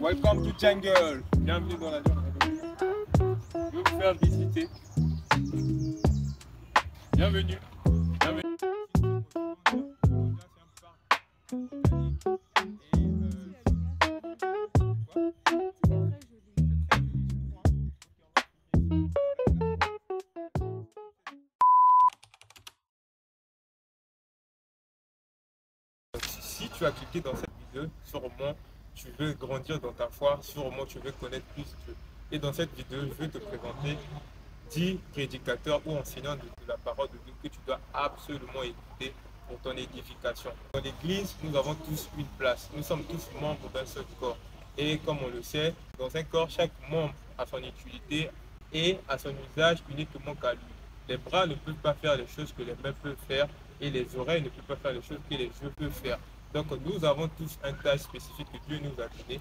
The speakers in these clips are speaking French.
Welcome to Jungle. Bienvenue dans la jungle. Je vais vous faire visiter. Bienvenue. Bienvenue. Si tu as cliqué dans cette vidéo, sûrement tu veux grandir dans ta foi, sûrement tu veux connaître plus Dieu. Et dans cette vidéo, je vais te présenter 10 prédicateurs ou enseignants de la parole de Dieu que tu dois absolument écouter pour ton édification. Dans l'église, nous avons tous une place. Nous sommes tous membres d'un seul corps. Et comme on le sait, dans un corps, chaque membre a son utilité et a son usage uniquement qu'à lui. Les bras ne peuvent pas faire les choses que les mains peuvent faire et les oreilles ne peuvent pas faire les choses que les yeux peuvent faire. Donc nous avons tous un tâche spécifique que Dieu nous a donné,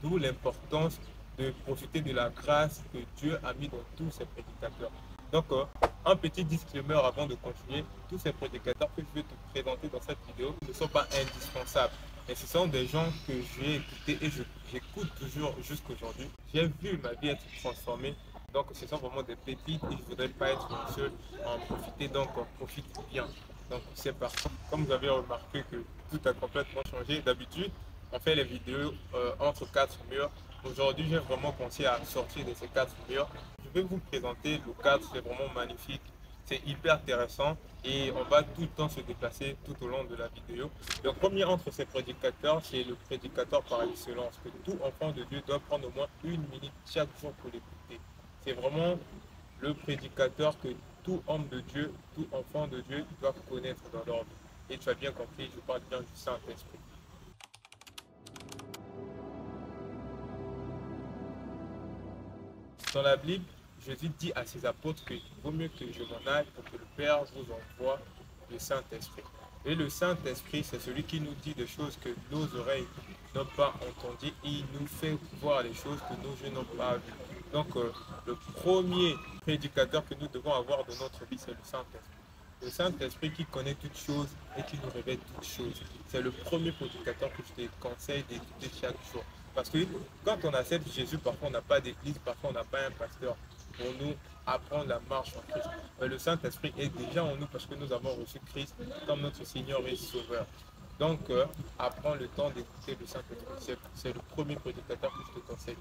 d'où l'importance de profiter de la grâce que Dieu a mis dans tous ces prédicateurs. Donc un petit disclaimer avant de continuer, tous ces prédicateurs que je vais te présenter dans cette vidéo ne sont pas indispensables. Mais ce sont des gens que j'ai écoutés et j'écoute toujours jusqu'aujourd'hui. J'ai vu ma vie être transformée. Donc ce sont vraiment des pépites et je ne voudrais pas être le seul à en profiter, donc on profite bien. Donc c'est parti. Comme vous avez remarqué que tout a complètement changé, d'habitude on fait les vidéos entre 4 murs. Aujourd'hui j'ai vraiment pensé à sortir de ces 4 murs. Je vais vous présenter le cadre, c'est vraiment magnifique, c'est hyper intéressant et on va tout le temps se déplacer tout au long de la vidéo. Le premier entre ces prédicateurs, c'est le prédicateur par excellence, que tout enfant de Dieu doit prendre au moins 1 minute chaque jour pour l'écouter. C'est vraiment le prédicateur que tout homme de Dieu, tout enfant de Dieu doit connaître dans leur vie. Et tu as bien compris, je parle bien du Saint-Esprit. Dans la Bible, Jésus dit à ses apôtres qu'il vaut mieux que je m'en aille pour que le Père vous envoie le Saint-Esprit. Et le Saint-Esprit, c'est celui qui nous dit des choses que nos oreilles n'ont pas entendues et il nous fait voir les choses que nos yeux n'ont pas vues. Donc, le premier prédicateur que nous devons avoir dans notre vie, c'est le Saint-Esprit. Le Saint-Esprit qui connaît toutes choses et qui nous révèle toutes choses. C'est le premier prédicateur que je te conseille d'écouter chaque jour. Parce que quand on accepte Jésus, parfois on n'a pas d'église, parfois on n'a pas un pasteur pour nous apprendre la marche en Christ. Mais le Saint-Esprit est déjà en nous parce que nous avons reçu Christ comme notre Seigneur et Sauveur. Donc, apprends le temps d'écouter le Saint-Esprit. C'est le premier prédicateur que je te conseille.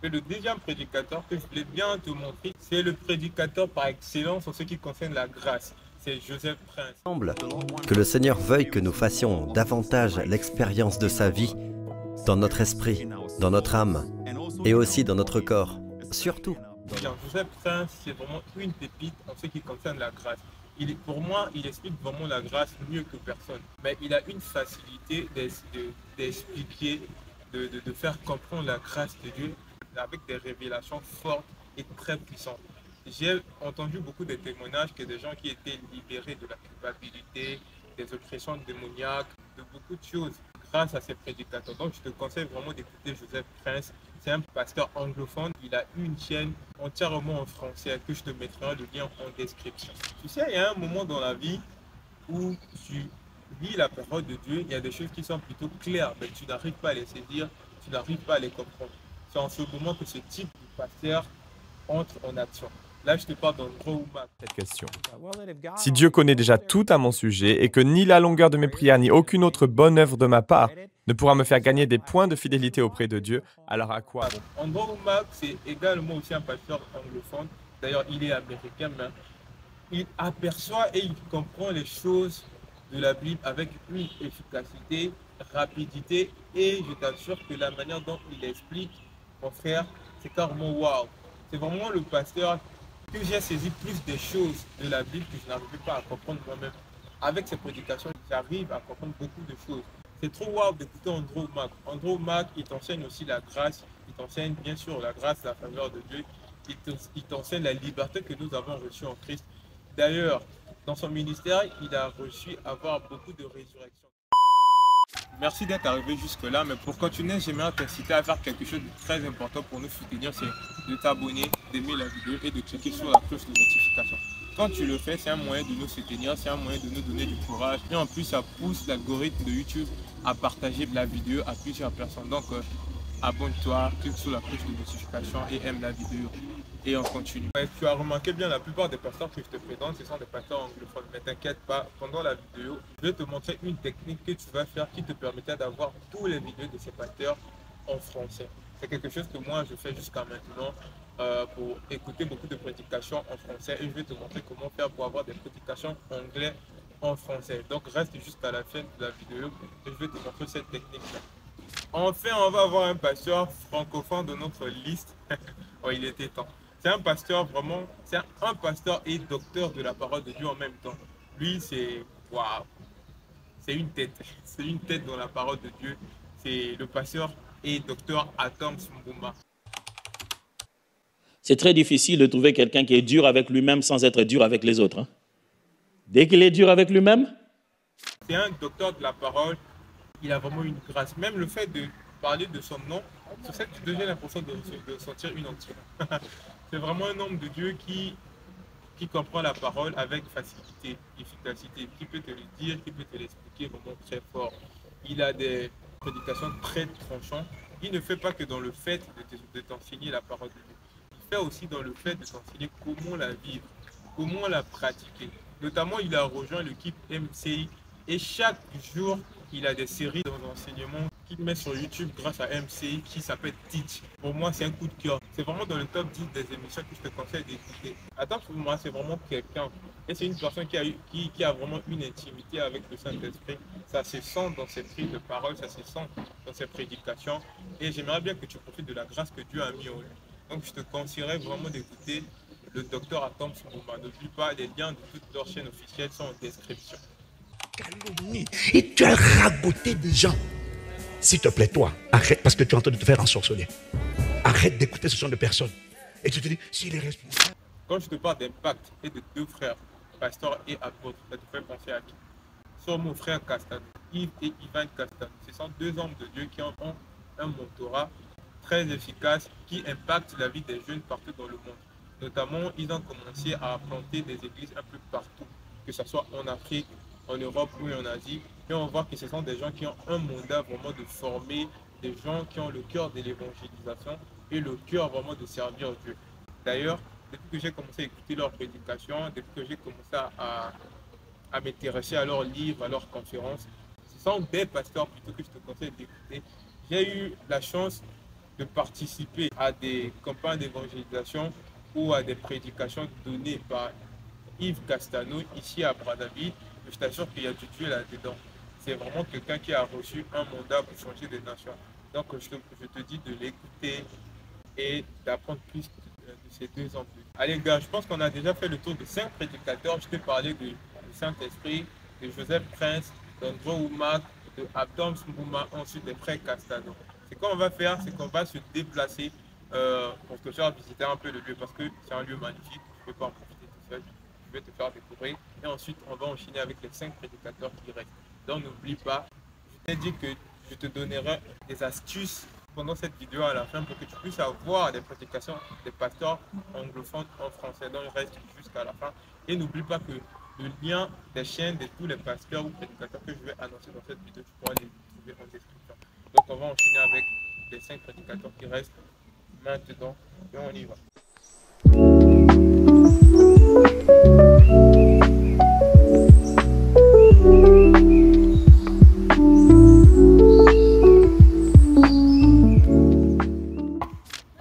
Et le deuxième prédicateur que je voulais bien te montrer, c'est le prédicateur par excellence en ce qui concerne la grâce. C'est Joseph Prince. Il semble que le Seigneur veuille que nous fassions davantage l'expérience de sa vie dans notre esprit, dans notre âme et aussi dans notre corps. Surtout. Joseph Prince, c'est vraiment une pépite en ce qui concerne la grâce. Pour moi, il explique vraiment la grâce mieux que personne. Mais il a une facilité d'expliquer, de faire comprendre la grâce de Dieu avec des révélations fortes et très puissantes. J'ai entendu beaucoup de témoignages que des gens qui étaient libérés de la culpabilité, des oppressions démoniaques, de beaucoup de choses grâce à ces prédicateurs. Donc je te conseille vraiment d'écouter Joseph Prince. C'est un pasteur anglophone. Il a une chaîne entièrement en français que je te mettrai le lien en description. Tu sais, il y a un moment dans la vie où tu lis la parole de Dieu, il y a des choses qui sont plutôt claires, mais tu n'arrives pas à les saisir, tu n'arrives pas à les comprendre. C'est en ce moment que ce type de pasteur entre en action. Là, je te parle d'Andrew Mack. Cette question. Si Dieu connaît déjà tout à mon sujet et que ni la longueur de mes prières ni aucune autre bonne œuvre de ma part ne pourra me faire gagner des points de fidélité auprès de Dieu, alors à quoi bon? Andrew Mack, c'est également aussi un pasteur anglophone. D'ailleurs, il est américain, mais il aperçoit et il comprend les choses de la Bible avec une efficacité, rapidité et je t'assure que la manière dont il explique, mon frère, c'est carrément waouh. C'est vraiment le pasteur que j'ai saisi plus des choses de la Bible que je n'arrivais pas à comprendre moi-même. Avec ses prédications, j'arrive à comprendre beaucoup de choses. C'est trop waouh d'écouter Andrew Mack. Andrew Mack, il t'enseigne aussi la grâce, il t'enseigne bien sûr la grâce, la faveur de Dieu, il t'enseigne la liberté que nous avons reçue en Christ. D'ailleurs, dans son ministère, il a reçu avoir beaucoup de résurrection. Merci d'être arrivé jusque-là, mais pour continuer, j'aimerais t'inciter à faire quelque chose de très important pour nous soutenir, c'est de t'abonner, d'aimer la vidéo et de cliquer sur la cloche de notification. Quand tu le fais, c'est un moyen de nous soutenir, c'est un moyen de nous donner du courage. Et en plus, ça pousse l'algorithme de YouTube à partager la vidéo à plusieurs personnes. Donc, abonne-toi, clique sur la cloche de notification et aime la vidéo. Et on continue. Ouais, tu as remarqué bien, la plupart des pasteurs que je te présente, ce sont des pasteurs anglophones. Mais t'inquiète pas, pendant la vidéo, je vais te montrer une technique que tu vas faire qui te permettra d'avoir tous les vidéos de ces pasteurs en français. C'est quelque chose que moi je fais jusqu'à maintenant pour écouter beaucoup de prédications en français. Et je vais te montrer comment faire pour avoir des prédications anglais en français. Donc reste jusqu'à la fin de la vidéo et je vais te montrer cette technique-là. Enfin, on va avoir un pasteur francophone de notre liste. Oh, il était temps. C'est un pasteur vraiment, c'est un pasteur et docteur de la parole de Dieu en même temps. Lui, c'est waouh, c'est une tête. C'est une tête dans la parole de Dieu. C'est le pasteur et docteur Atom Mbuma. C'est très difficile de trouver quelqu'un qui est dur avec lui-même sans être dur avec les autres. Hein. Dès qu'il est dur avec lui-même, c'est un docteur de la parole. Il a vraiment une grâce. Même le fait de parler de son nom, sur ça, tu deviens l'impression de sentir une onction. C'est vraiment un homme de Dieu qui comprend la parole avec facilité, efficacité, qui peut te le dire, qui peut te l'expliquer vraiment très fort. Il a des prédications très tranchantes. Il ne fait pas que dans le fait de t'enseigner la parole de Dieu. Il fait aussi dans le fait de t'enseigner comment la vivre, comment la pratiquer. Notamment, il a rejoint l'équipe MCI et chaque jour, il a des séries d'enseignement qu'il met sur YouTube grâce à MCI qui s'appelle Teach. Pour moi, c'est un coup de cœur. C'est vraiment dans le top 10 des émissions que je te conseille d'écouter. Attends, pour moi, c'est vraiment quelqu'un. Et c'est une personne qui a vraiment une intimité avec le Saint-Esprit. Ça se sent dans ses prises de parole, ça se sent dans ses prédications. Et j'aimerais bien que tu profites de la grâce que Dieu a mis en lui. Donc, je te conseillerais vraiment d'écouter le docteur Atom Mbuma. N'oublie pas, les liens de toutes leurs chaînes officielles sont en description. Et tu as ragoté des gens. S'il te plaît, toi, arrête parce que tu es en train de te faire ensorceler. Arrête d'écouter ce genre de personnes. Et tu te dis, s'il est responsable. Quand je te parle d'impact et de deux frères, pasteur et apôtre, ça te fait penser à qui? Sur mon frère Castano, Yves et Ivan Castano. Ce sont deux hommes de Dieu qui ont un mentorat très efficace qui impacte la vie des jeunes partout dans le monde. Notamment, ils ont commencé à planter des églises un peu partout, que ce soit en Afrique, en Europe ou en Asie. Et on voit que ce sont des gens qui ont un mandat vraiment de former des gens qui ont le cœur de l'évangélisation et le cœur vraiment de servir Dieu. D'ailleurs, depuis que j'ai commencé à écouter leurs prédications, depuis que j'ai commencé à m'intéresser à leurs livres, à leurs conférences, ce sont des pasteurs plutôt que je te conseille d'écouter. J'ai eu la chance de participer à des campagnes d'évangélisation ou à des prédications données par Yves Castano ici à Brazzaville. Je t'assure qu'il y a du Dieu là-dedans. C'est vraiment quelqu'un qui a reçu un mandat pour changer des nations. Donc je te dis de l'écouter et d'apprendre plus de ces deux hommes. Allez gars, je pense qu'on a déjà fait le tour de 5 prédicateurs. Je t'ai parlé du Saint-Esprit, de Joseph Prince, d'Andrew Wommack, de Atom Mbuma, ensuite des frères Castano. Ce qu'on va faire, c'est qu'on va se déplacer pour te faire visiter un peu le lieu parce que c'est un lieu magnifique. Je ne peux pas en profiter tout seul. Je vais te faire découvrir et ensuite on va enchaîner avec les 5 prédicateurs qui restent. Donc n'oublie pas, je t'ai dit que je te donnerai des astuces pendant cette vidéo à la fin pour que tu puisses avoir des prédications des pasteurs anglophones en français. Donc reste jusqu'à la fin et n'oublie pas que le lien des chaînes de tous les pasteurs ou prédicateurs que je vais annoncer dans cette vidéo, tu pourras les trouver en description. Donc on va enchaîner avec les 5 prédicateurs qui restent maintenant et on y va.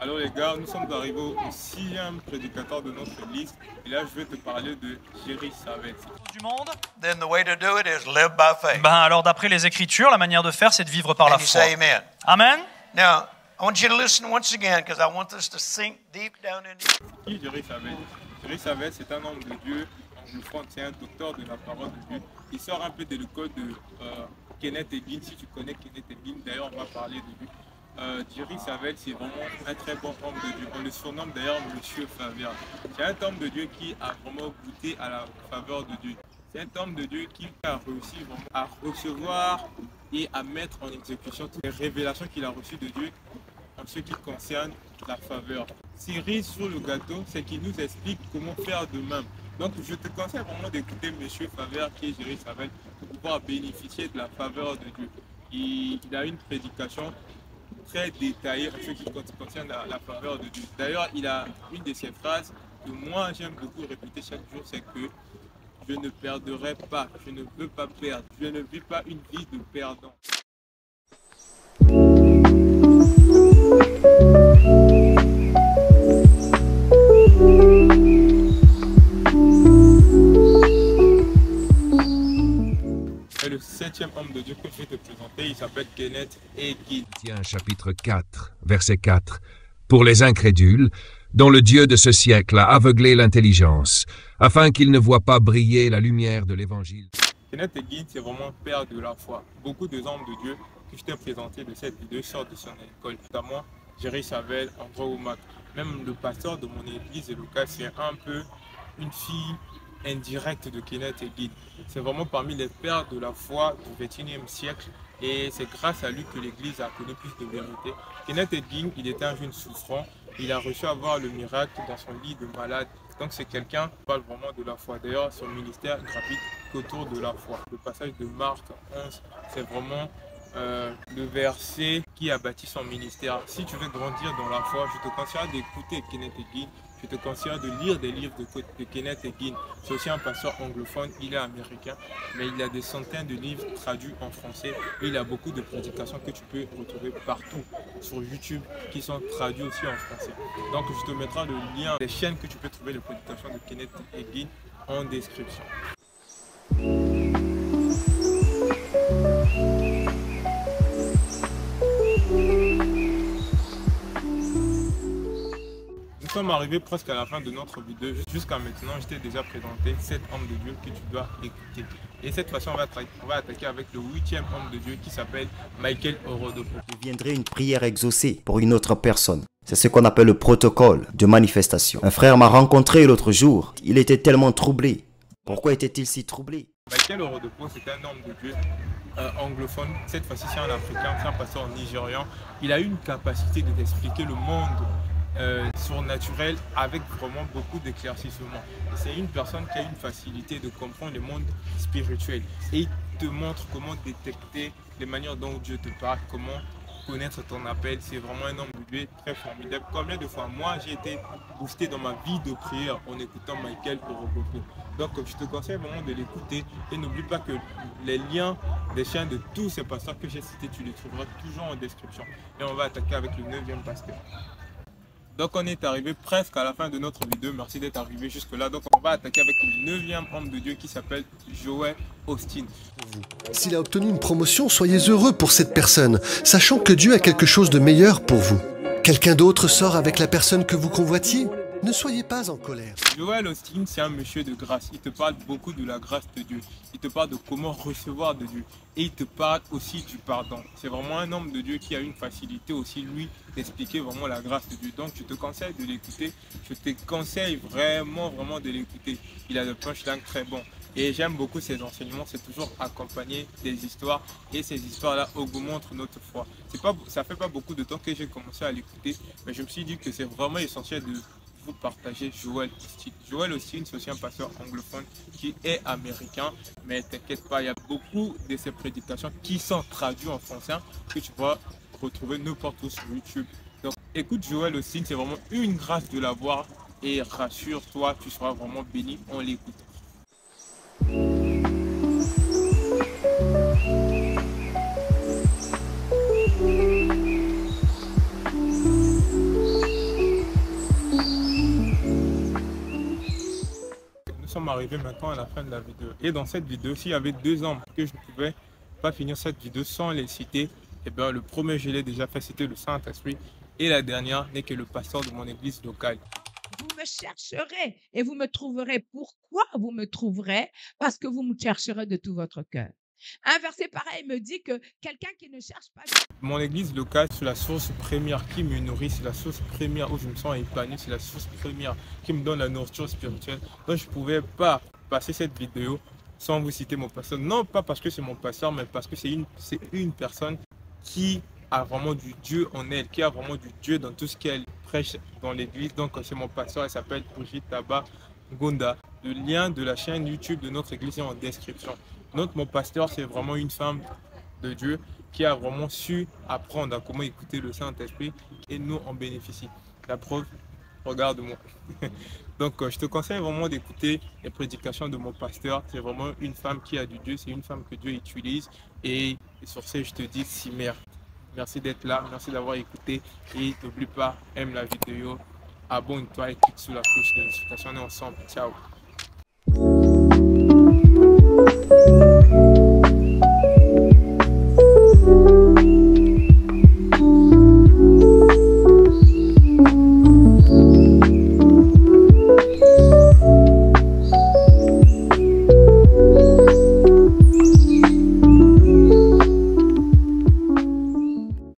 Alors les gars, nous sommes arrivés au 6e prédicateur de notre liste et là je vais te parler de Jerry Savelle. Du monde. Then the way to do it is live by faith. Ben alors d'après les Écritures, la manière de faire, c'est de vivre par la And you foi. say amen. Amen. Now, I want you to listen once again because I want this to sink deep down into you. Qui Jerry Savelle? Jerry Savelle, c'est un homme de Dieu anglophone, c'est un docteur de la parole de Dieu. Il sort un peu de l'école de Kenneth Hagin, si tu connais Kenneth Hagin, d'ailleurs on va parler de lui. Jerry Savelle, c'est vraiment un très bon homme de Dieu. On le surnomme d'ailleurs Monsieur Faveur. C'est un homme de Dieu qui a vraiment goûté à la faveur de Dieu. C'est un homme de Dieu qui a réussi vraiment à recevoir et à mettre en exécution toutes les révélations qu'il a reçues de Dieu en ce qui concerne la faveur. Cerise sur le gâteau, c'est qu'il nous explique comment faire de même. Donc je te conseille vraiment d'écouter M. Favre qui est Jérémy Savel pour pouvoir bénéficier de la faveur de Dieu. Il a une prédication très détaillée en ce qui concerne la faveur de Dieu. D'ailleurs, il a une de ses phrases que moi j'aime beaucoup répéter chaque jour, c'est que je ne perdrai pas, je ne veux pas perdre, je ne vis pas une vie de perdant. Et le 7e homme de Dieu que je vais te présenter, il s'appelle Kenneth Hagin. Tiens, chapitre 4, verset 4. Pour les incrédules, dont le Dieu de ce siècle a aveuglé l'intelligence, afin qu'ils ne voient pas briller la lumière de l'Évangile. Kenneth Hagin, c'est vraiment père de la foi. Beaucoup de hommes de Dieu que je t'ai présenté de cette vidéo sortent de son école, notamment Jérémy Savel, André Oumak. Même le pasteur de mon église locale, c'est un peu une fille indirecte de Kenneth Hagin. C'est vraiment parmi les pères de la foi du XXIe siècle et c'est grâce à lui que l'église a connu plus de vérité. Kenneth Hagin, il était un jeune souffrant, il a reçu à voir le miracle dans son lit de malade. Donc c'est quelqu'un qui parle vraiment de la foi. D'ailleurs, son ministère gravite autour de la foi. Le passage de Marc 11, c'est vraiment le verset qui a bâti son ministère. Si tu veux grandir dans la foi, je te conseille d'écouter Kenneth Hagin. Je te conseille de lire des livres de Kenneth Hagin. C'est aussi un pasteur anglophone, il est américain, mais il a des centaines de livres traduits en français. Et il a beaucoup de prédications que tu peux retrouver partout sur YouTube qui sont traduits aussi en français. Donc je te mettrai le lien des chaînes que tu peux trouver les prédications de Kenneth Hagin en description. Nous sommes arrivés presque à la fin de notre vidéo. Jusqu'à maintenant, je t'ai déjà présenté 7 hommes de Dieu que tu dois écouter. Et cette fois-ci, on va attaquer avec le 8e homme de Dieu qui s'appelle Michael Orodopo. Deviendrait une prière exaucée pour une autre personne. C'est ce qu'on appelle le protocole de manifestation. Un frère m'a rencontré l'autre jour. Il était tellement troublé. Pourquoi était-il si troublé? Michael Orodopo, c'est un homme de Dieu anglophone. Cette fois-ci, c'est un Africain, c'est un pasteur nigérian. Il a eu une capacité de t'expliquer le monde surnaturel avec vraiment beaucoup d'éclaircissement. C'est une personne qui a une facilité de comprendre le monde spirituel et il te montre comment détecter les manières dont Dieu te parle, comment connaître ton appel. C'est vraiment un homme de Dieu très formidable. Combien de fois moi j'ai été boosté dans ma vie de prière en écoutant Michael Orodopo. Donc je te conseille vraiment de l'écouter et n'oublie pas que les liens des chaînes de tous ces pasteurs que j'ai cités, tu les trouveras toujours en description. Et on va attaquer avec le 9e pasteur. Donc on est arrivé presque à la fin de notre vidéo, merci d'être arrivé jusque là. Donc on va attaquer avec le 9e homme de Dieu qui s'appelle Joel Osteen. S'il a obtenu une promotion, soyez heureux pour cette personne, sachant que Dieu a quelque chose de meilleur pour vous. Quelqu'un d'autre sort avec la personne que vous convoitiez? Ne soyez pas en colère. Joel Osteen, c'est un monsieur de grâce. Il te parle beaucoup de la grâce de Dieu. Il te parle de comment recevoir de Dieu. Et il te parle aussi du pardon. C'est vraiment un homme de Dieu qui a une facilité aussi, lui, d'expliquer vraiment la grâce de Dieu. Donc, je te conseille de l'écouter. Je te conseille vraiment de l'écouter. Il a des punchlines très bons. Et j'aime beaucoup ses enseignements. C'est toujours accompagné des histoires. Et ces histoires-là augmentent notre foi. Ça fait pas beaucoup de temps que j'ai commencé à l'écouter. Mais je me suis dit que c'est vraiment essentiel de vous partager Joel Osteen. Joel Osteen, c'est aussi un pasteur anglophone qui est américain, mais t'inquiète pas, il y a beaucoup de ses prédications qui sont traduites en français que tu vas retrouver n'importe où sur YouTube. Donc écoute Joel Osteen, c'est vraiment une grâce de l'avoir et rassure-toi, tu seras vraiment béni en l'écoutant. Nous sommes arrivés maintenant à la fin de la vidéo. Et dans cette vidéo, s'il y avait 2 hommes que je ne pouvais pas finir cette vidéo sans les citer, et bien le premier je l'ai déjà fait, c'était le Saint-Esprit. Et la dernière n'est que le pasteur de mon église locale. Vous me chercherez et vous me trouverez. Pourquoi vous me trouverez? Parce que vous me chercherez de tout votre cœur. Un verset pareil me dit que quelqu'un qui ne cherche pas... Mon église locale, c'est la source première qui me nourrit, c'est la source première où je me sens épanoui, c'est la source première qui me donne la nourriture spirituelle. Donc je ne pouvais pas passer cette vidéo sans vous citer mon pasteur. Non pas parce que c'est mon pasteur, mais parce que c'est une personne qui a vraiment du Dieu en elle, qui a vraiment du Dieu dans tout ce qu'elle prêche dans l'église. Donc c'est mon pasteur, elle s'appelle Brigitte Taba Gonda. Le lien de la chaîne YouTube de notre église est en description. Mon pasteur, c'est vraiment une femme de Dieu qui a vraiment su apprendre à comment écouter le Saint-Esprit et nous en bénéficie. La preuve, regarde-moi. Donc, je te conseille vraiment d'écouter les prédications de mon pasteur. C'est vraiment une femme qui a du Dieu, c'est une femme que Dieu utilise. Et sur ce, je te dis Simer. Merci d'être là, merci d'avoir écouté. Et n'oublie pas, aime la vidéo, abonne-toi et clique sur la cloche de notification. On est ensemble. Ciao.